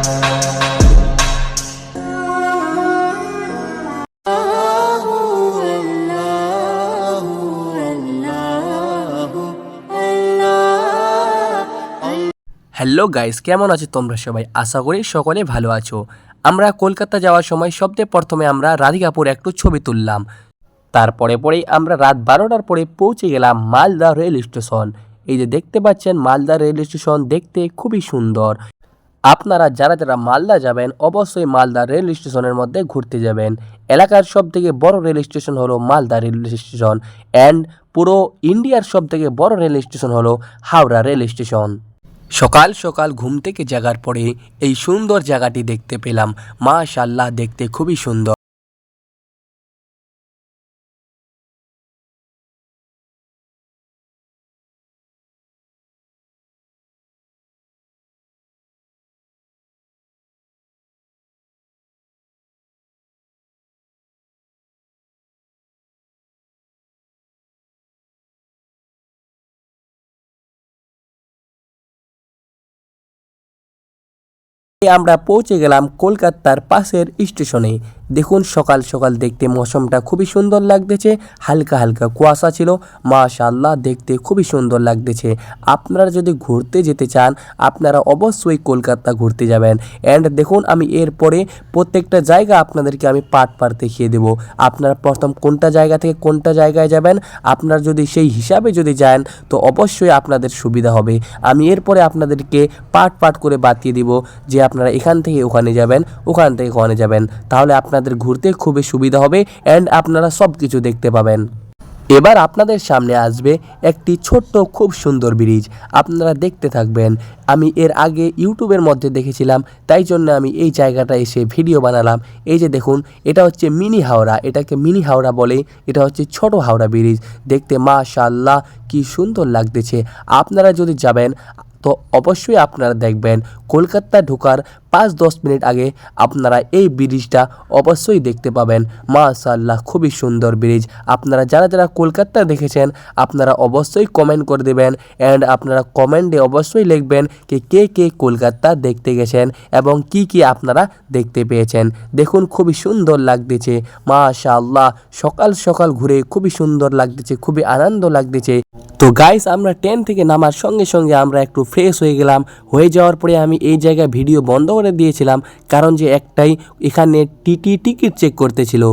Hello guys, কেমন আছো তোমরা সবাই? আশা করি সকলে ভালো আছো। আমরা কলকাতা যাওয়ার সময় সবচেয়ে প্রথমে আমরা রাধিকাপুর একটু ছবি তুললাম। তারপরে আমরা রাত 12টার পরে পৌঁছে গেলাম মালদা রেল স্টেশন। এই যে দেখতে পাচ্ছেন মালদা রেল স্টেশন দেখতে খুবই সুন্দর। আপনারা যারা যারা মালদা যাবেন অবশ্যই মালদা রেল স্টেশনের মধ্যে ঘুরতে যাবেন। এলাকার সবথেকে বড় রেল স্টেশন হলো মালদা রেল স্টেশন অ্যান্ড পুরো ইন্ডিয়ার সবথেকে বড় রেল স্টেশন হলো হাওড়া রেল স্টেশন। সকাল সকাল ঘুম থেকে জাগার পরে এই সুন্দর জায়গাটি দেখতে পেলাম। মাশাআল্লাহ, দেখতে খুবই সুন্দর। আমরা পৌঁছে গেলাম কলকাতার পাশের স্টেশনে। দেখুন সকাল সকাল দেখতে মৌসুমটা খুবই সুন্দর লাগতেছে, হালকা হালকা কুয়াশা ছিল। মাশাআল্লাহ, দেখতে খুবই সুন্দর লাগতেছে। আপনারা যদি ঘুরতে যেতে চান আপনারা অবশ্যই কলকাতা ঘুরতে যাবেন। অ্যান্ড দেখুন আমি এরপরে প্রত্যেকটা জায়গা আপনাদেরকে আমি পার্ট দেখিয়ে দেবো। আপনারা প্রথম কোনটা জায়গা থেকে কোনটা জায়গায় যাবেন, আপনারা যদি সেই হিসাবে যদি যান তো অবশ্যই আপনাদের সুবিধা হবে। আমি এরপরে আপনাদেরকে পার্ট করে বাতিয়ে দিব যে আপনারা এখান থেকে ওখানে যাবেন, ওখান থেকে ওখানে যাবেন, তাহলে আপনাদের ঘুরতে খুবই সুবিধা হবে অ্যান্ড আপনারা সব কিছু দেখতে পাবেন। এবার আপনাদের সামনে আসবে একটি ছোট্ট খুব সুন্দর ব্রিজ, আপনারা দেখতে থাকবেন। আমি এর আগে ইউটিউবের মধ্যে দেখেছিলাম, তাই জন্য আমি এই জায়গাটা এসে ভিডিও বানালাম। এই যে দেখুন, এটা হচ্ছে মিনি হাওড়া, এটাকে মিনি হাওড়া বলে। এটা হচ্ছে ছোট হাওড়া ব্রিজ। দেখতে মাশাআল্লাহ কি সুন্দর লাগতেছে। আপনারা যদি যাবেন তো অবশ্যই আপনারা দেখবেন কলকাতা ঢোকার 5-10 মিনিট আগে আপনারা এই ব্রিজটা অবশ্যই দেখতে পাবেন। মাশাআল্লাহ, খুবই সুন্দর ব্রিজ। আপনারা যারা যারা কলকাতা দেখেছেন আপনারা অবশ্যই কমেন্ট করে দেবেন অ্যান্ড আপনারা কমেন্টে অবশ্যই লিখবেন কে কে কলকাতা দেখতে গেছেন এবং কি আপনারা দেখতে পেয়েছেন। দেখুন খুবই সুন্দর লাগতেছে। মাশাআল্লাহ, সকাল সকাল ঘুরে খুবই সুন্দর লাগতেছে, খুবই আনন্দ লাগতেছে। তো গাইস, আমরা ট্রেন থেকে নামার সঙ্গে সঙ্গে আমরা একটু ফ্রেশ হয়ে গেলাম। হয়ে যাওয়ার পরে আমি এই জায়গায় ভিডিও বন্ধ করে দিয়েছিলাম, কারণ যে একটাই এখানে টিকিট চেক করতেছিল।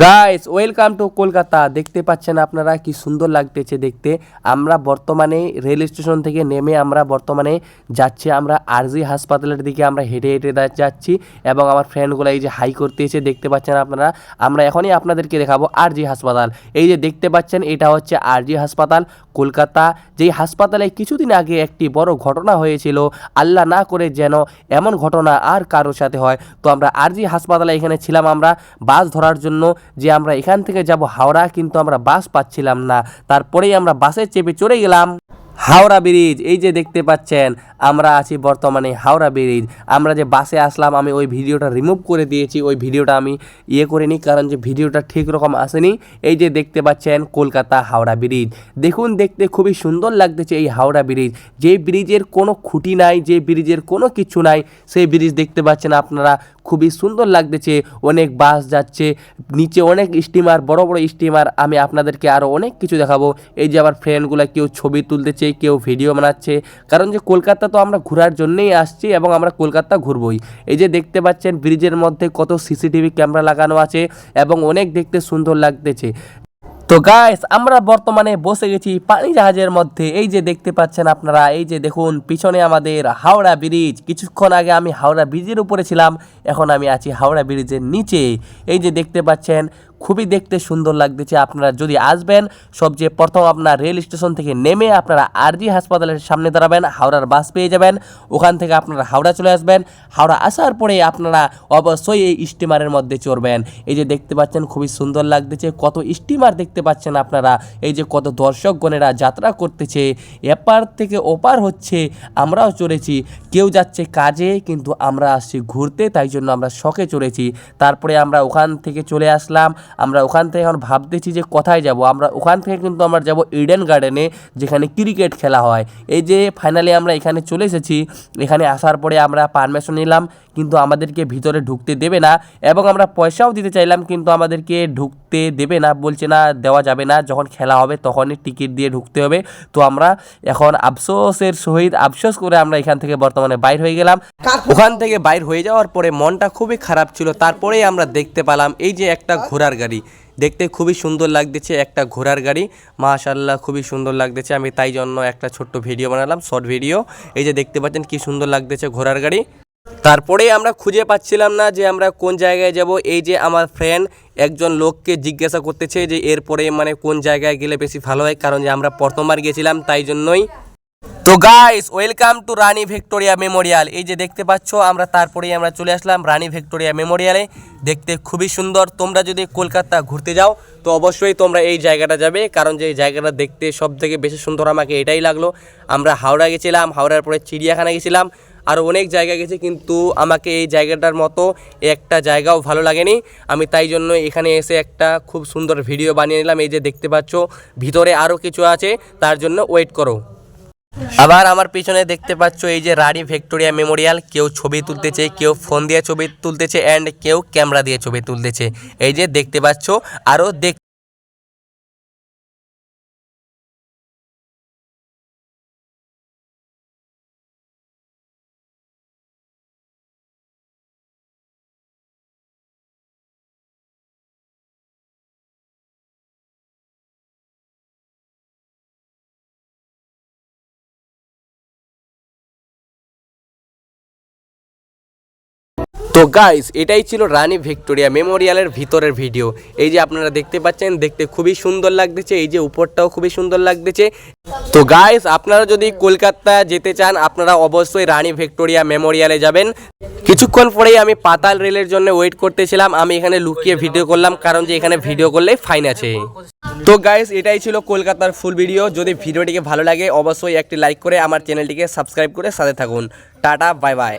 Guys, welcome to Kolkata. দেখতে পাচ্ছেন আপনারা কি সুন্দর লাগতেছে দেখতে। আমরা বর্তমানে রেল স্টেশন থেকে নেমে আমরা বর্তমানে যাচ্ছি আমরা আরজি হাসপাতালের দিকে। আমরা হেঁটে হেঁটে যাচ্ছি এবং আমার ফ্রেন্ডগুলো এই যে হাই করতে এসে দেখতে পাচ্ছেন আপনারা। আমরা এখনই আপনাদেরকে দেখাবো আরজি হাসপাতাল। এই যে দেখতে পাচ্ছেন এটা হচ্ছে আরজি হাসপাতাল কলকাতা, যেই হাসপাতালে কিছুদিন আগে একটি বড় ঘটনা হয়েছিল। আল্লাহ না করে যেন এমন ঘটনা আর কারোর সাথে হয়। তো আমরা আরজি হাসপাতালে এখানে ছিলাম আমরা বাস ধরার জন্য, যে আমরা এখান থেকে যাব হাওড়া, কিন্তু আমরা বাস পাচ্ছিলাম না। তারপরেই আমরা বাসে চেপে চড়ে গেলাম হাওড়া ব্রিজ। এই যে দেখতে পাচ্ছেন আমরা আছি বর্তমানে হাওড়া ব্রিজ। আমরা যে বাসে আসলাম আমি ওই ভিডিওটা রিমুভ করে দিয়েছি, ওই ভিডিওটা আমি করিনি, কারণ যে ভিডিওটা ঠিক রকম আসেনি। এই যে দেখতে পাচ্ছেন কলকাতা হাওড়া ব্রিজ। দেখুন দেখতে খুবই সুন্দর লাগতেছে এই হাওড়া ব্রিজ। যেই ব্রিজের কোনো খুঁটি নাই, যে ব্রিজের কোনো কিছু নাই, সেই ব্রিজ দেখতে পাচ্ছেন আপনারা। খুবই সুন্দর লাগতেছে। অনেক বাস যাচ্ছে, নিচে অনেক স্টিমার, বড় বড় স্টিমার। আমি আপনাদেরকে আরও অনেক কিছু দেখাবো। এই যে আমার ফ্রেন্ডগুলো কেউ ছবি তুলতেছে, কেউ ভিডিও বানাচ্ছে, কারণ যে কলকাতা তো আমরা ঘোরার জন্যই আসছি এবং আমরা কলকাতা ঘুরবই। এই যে দেখতে পাচ্ছেন ব্রিজের মধ্যে কত সিসিটিভি ক্যামেরা লাগানো আছে এবং অনেক দেখতে সুন্দর লাগতেছে। তো গাইস, আমরা বর্তমানে বসে গেছি পানি জাহাজের মধ্যে। এই যে দেখতে পাচ্ছেন আপনারা, এই যে দেখুন পিছনে আমাদের হাওড়া ব্রিজ। কিছুক্ষণ আগে আমি হাওড়া ব্রিজের উপরে ছিলাম, এখন আমি আছি হাওড়া ব্রিজের নিচে। এই যে দেখতে পাচ্ছেন খুবই দেখতে সুন্দর লাগতেছে। আপনারা যদি আসবেন সবচেয়ে প্রথম আপনার রেল স্টেশন থেকে নেমে আপনারা আরজি হাসপাতালের সামনে দাঁড়াবেন, হাওড়ার বাস পেয়ে যাবেন। ওখান থেকে আপনারা হাওড়া চলে আসবেন। হাওড়া আসার পরে আপনারা অবশ্যই এই স্টিমারের মধ্যে চড়বেন। এই যে দেখতে পাচ্ছেন খুবই সুন্দর লাগতেছে, কত স্টিমার দেখতে পাচ্ছেন আপনারা। এই যে কত দর্শকগণেরা যাত্রা করতেছে, এপার থেকে ওপার হচ্ছে। আমরাও চড়েছি, কেউ যাচ্ছে কাজে কিন্তু আমরা আসছি ঘুরতে, তাই জন্য আমরা শখে চড়েছি। তারপরে আমরা ওখান থেকে চলে আসলাম আমরা ওখান থেকে এখন ভাবতেছি যে কোথায় যাব। আমরা ওখান থেকে কিন্তু আমরা যাব ইডেন গার্ডেনে, যেখানে ক্রিকেট খেলা হয়। এই যে ফাইনালি আমরা এখানে চলে এসেছি। এখানে আসার পরে আমরা পারমিশন নিলাম, কিন্তু আমাদেরকে ভিতরে ঢুকতে দেবে না, এবং আমরা পয়সাও দিতে চাইলাম কিন্তু আমাদেরকে ঢুকতে দেবে না, বলছে না দেওয়া যাবে না, যখন খেলা হবে তখনই টিকিট দিয়ে ঢুকতে হবে। তো আমরা এখন আফসোসের সহিত আফসোস করে আমরা এখান থেকে বর্তমানে বাইর হয়ে গেলাম। ওখান থেকে বাইর হয়ে যাওয়ার পরে মনটা খুবই খারাপ ছিল। তারপরেই আমরা দেখতে পেলাম এই যে একটা ঘোড়ার গাড়ি, দেখতে খুবই সুন্দর লাগতেছে, একটা ঘোড়ার গাড়ি, মাশাআল্লাহ খুবই সুন্দর লাগতেছে। আমি তাই জন্য একটা ছোট্ট ভিডিও বানালাম, শর্ট ভিডিও। এই যে দেখতে পাচ্ছেন কি সুন্দর লাগতেছে ঘোড়ার গাড়ি। তারপরে আমরা খুঁজে পাচ্ছিলাম না যে আমরা কোন জায়গায় যাব। এই যে আমার ফ্রেন্ড একজন লোককে জিজ্ঞাসা করতেছে যে এরপরে মানে কোন জায়গায় গেলে বেশি ভালো হয়, কারণ যে আমরা প্রথমবার গেছিলাম তাই জন্যই। তো guys, welcome to Rani Victoria Memorial. এই যে দেখতে পাচ্ছ আমরা তারপরেই আমরা চলে আসলাম রানী ভিক্টোরিয়া মেমোরিয়ালে। দেখতে খুবই সুন্দর। তোমরা যদি কলকাতা ঘুরতে যাও তো অবশ্যই তোমরা এই জায়গাটা যাবে, কারণ যে এই জায়গাটা দেখতে সব থেকে বেশি সুন্দর আমাকে এটাই লাগলো। আমরা হাওড়া গেছিলাম, হাওড়ার পরে চিড়িয়াখানা গেছিলাম, আরও অনেক জায়গা গেছি, কিন্তু আমাকে এই জায়গাটার মতো একটা জায়গাও ভালো লাগেনি। আমি তাই জন্য এখানে এসে একটা খুব সুন্দর ভিডিও বানিয়ে নিলাম। এই যে দেখতে পাচ্ছ ভিতরে আরও কিছু আছে, তার জন্য ওয়েট করো। আবার আমার পিছনে দেখতে পাচ্ছ এই যে রানী ভিক্টোরিয়া মেমোরিয়াল। কেউ ছবি তুলতেছে, কেউ ফোন দিয়ে ছবি তুলতেছে, অ্যান্ড কেউ ক্যামেরা দিয়ে ছবি তুলতেছে। এই যে দেখতে পাচ্ছ আরও তো গাইস, এটাই ছিল রানী ভিক্টোরিয়া মেমোরিয়ালের ভিতরের ভিডিও। এই যে আপনারা দেখতে পাচ্ছেন, দেখতে খুবই সুন্দর লাগতেছে। এই যে উপরটাও খুবই সুন্দর লাগতেছে। তো গাইস, আপনারা যদি কলকাতা যেতে চান আপনারা অবশ্যই রানী ভিক্টোরিয়া মেমোরিয়ালে যাবেন। কিছুক্ষণ পরেই আমি পাতাল রেলের জন্য ওয়েট করতেছিলাম। আমি এখানে লুকিয়ে ভিডিও করলাম, কারণ যে এখানে ভিডিও করলে ফাইন আছে। তো গাইস, এটাই ছিল কলকাতার ফুল ভিডিও। যদি ভিডিওটিকে ভালো লাগে অবশ্যই একটি লাইক করে আমার চ্যানেলটিকে সাবস্ক্রাইব করে সাথে থাকুন। Tata, bye bye.